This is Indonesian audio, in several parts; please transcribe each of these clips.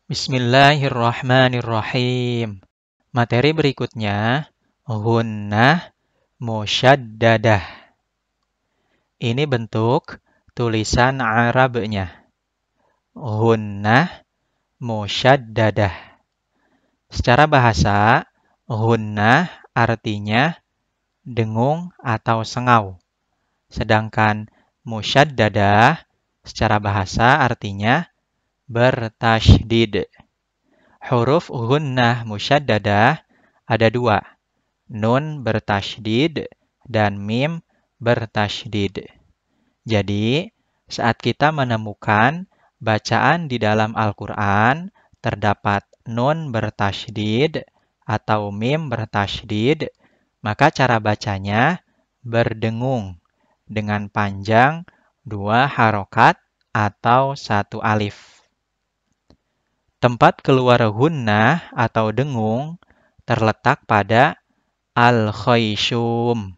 Bismillahirrahmanirrahim. Materi berikutnya, gunnah musyaddadah. Ini bentuk tulisan Arabnya. Gunnah musyaddadah. Secara bahasa, gunnah artinya dengung atau sengau. Sedangkan musyaddadah secara bahasa artinya bertasydid. Huruf gunnah musyaddadah ada dua, nun bertasydid dan mim bertasydid. Jadi, saat kita menemukan bacaan di dalam Al-Quran terdapat nun bertasydid atau mim bertasydid, maka cara bacanya berdengung dengan panjang 2 harokat atau 1 alif. Tempat keluar gunnah atau dengung terletak pada al-khayshum,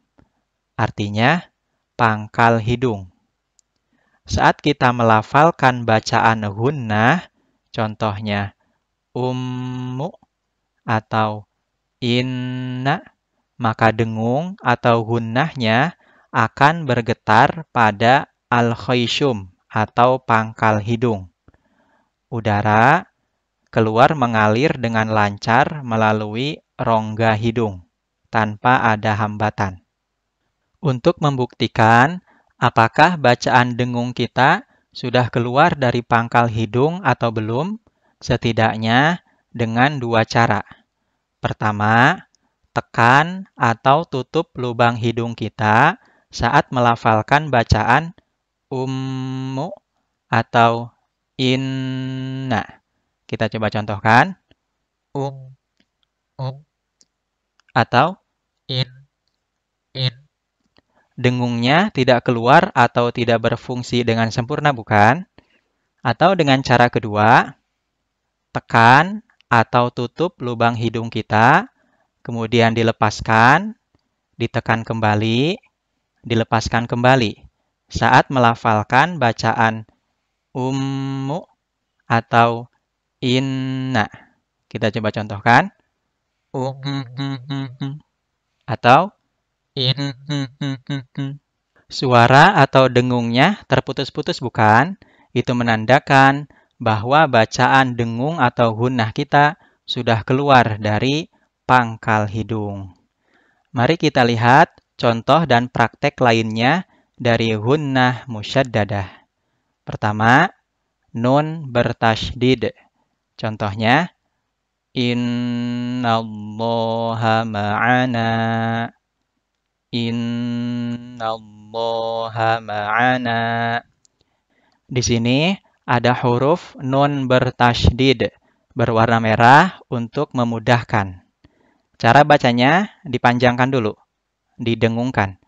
artinya pangkal hidung. Saat kita melafalkan bacaan gunnah, contohnya ummu atau inna, maka dengung atau gunnahnya akan bergetar pada al-khayshum atau pangkal hidung. Udara keluar mengalir dengan lancar melalui rongga hidung, tanpa ada hambatan. Untuk membuktikan apakah bacaan dengung kita sudah keluar dari pangkal hidung atau belum, setidaknya dengan 2 cara. Pertama, tekan atau tutup lubang hidung kita saat melafalkan bacaan ummu atau inna. Kita coba contohkan. Atau in. Dengungnya tidak keluar atau tidak berfungsi dengan sempurna, bukan? Atau dengan cara kedua, tekan atau tutup lubang hidung kita, kemudian dilepaskan, ditekan kembali, dilepaskan kembali saat melafalkan bacaan ummu atau inna. Kita coba contohkan. Atau in. Suara atau dengungnya terputus-putus, bukan? Itu menandakan bahwa bacaan dengung atau gunnah kita sudah keluar dari pangkal hidung. Mari kita lihat contoh dan praktek lainnya dari gunnah musyaddadah. Pertama, nun bertasydid. Contohnya, innallaha ma'ana. Innallaha ma'ana. Di sini ada huruf nun bertasydid berwarna merah untuk memudahkan. Cara bacanya dipanjangkan dulu, didengungkan.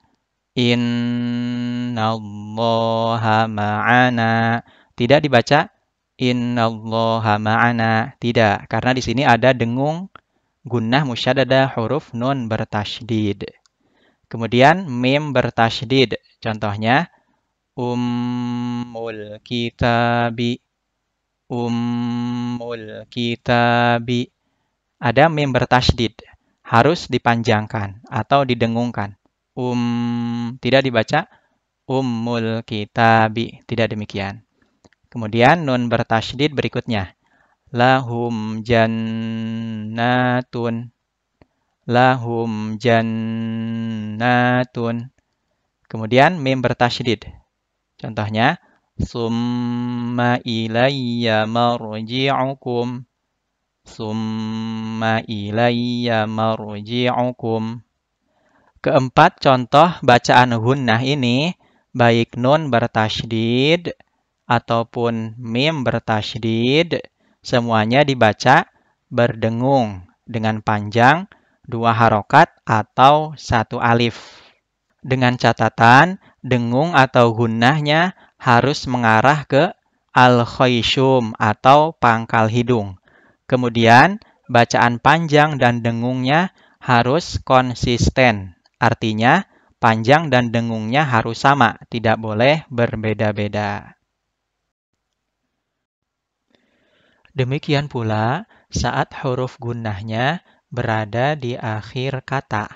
Innallaha ma'ana. Tidak dibaca innallaha ma'ana. Tidak, karena di sini ada dengung gunnah musyaddadah huruf nun bertasydid. Kemudian mim bertasydid. Contohnya ummul kitabi. Ummul kitabi. Ada mim bertasydid. Harus dipanjangkan atau didengungkan. Tidak dibaca ummul kitabi. Tidak demikian. Kemudian nun bertasydid berikutnya. Lahum jannatun. Lahum jannatun. Kemudian mim bertasydid. Contohnya, summa ilayya marji'ukum. Summa ilayya marji'ukum. Keempat contoh bacaan gunnah ini, baik nun bertasydid ataupun mim bertasydid, semuanya dibaca berdengung dengan panjang 2 harokat atau 1 alif. Dengan catatan, dengung atau gunnahnya harus mengarah ke al-khayshum atau pangkal hidung. Kemudian, bacaan panjang dan dengungnya harus konsisten. Artinya, panjang dan dengungnya harus sama, tidak boleh berbeda-beda. Demikian pula saat huruf gunnahnya berada di akhir kata.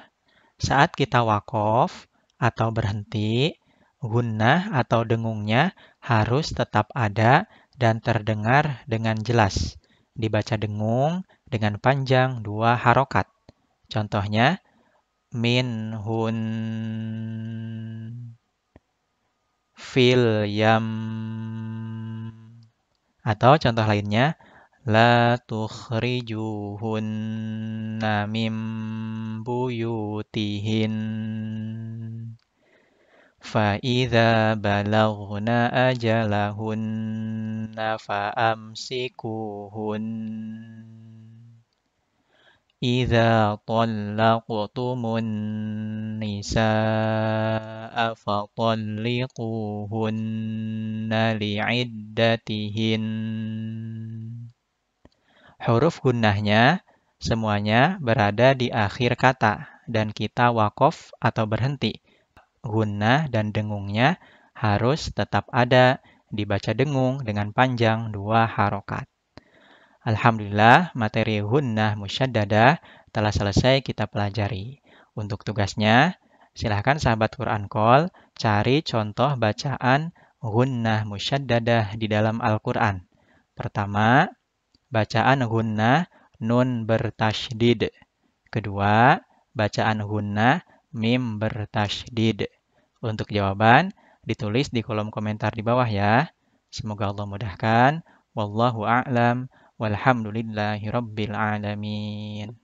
Saat kita wakof atau berhenti, gunnah atau dengungnya harus tetap ada dan terdengar dengan jelas. Dibaca dengung dengan panjang 2 harokat. Contohnya, min hun fil yam. Atau contoh lainnya, la tukhrijuhunna mim buyutihin. فَإِذَا بَلَغْنَ أَجَلَهُنَّ فَأَمْسِكُوهُنَّ إِذَا طَلَّقْتُمُ النِّسَاءَ فَطَلِّقُوهُنَّ لِعِدَّتِهِنَّ. Huruf gunnahnya semuanya berada di akhir kata dan kita wakof atau berhenti. Gunnah dan dengungnya harus tetap ada, dibaca dengung dengan panjang 2 harokat. Alhamdulillah, materi gunnah musyaddadah telah selesai kita pelajari. Untuk tugasnya, silahkan sahabat Quran Call cari contoh bacaan gunnah musyaddadah di dalam Al-Quran. Pertama, bacaan gunnah nun bertasydid. Kedua, bacaan gunnah mim bertasydid. Untuk jawaban, ditulis di kolom komentar di bawah ya. Semoga Allah mudahkan. Wallahu a'lam. Walhamdulillahi rabbil alamin.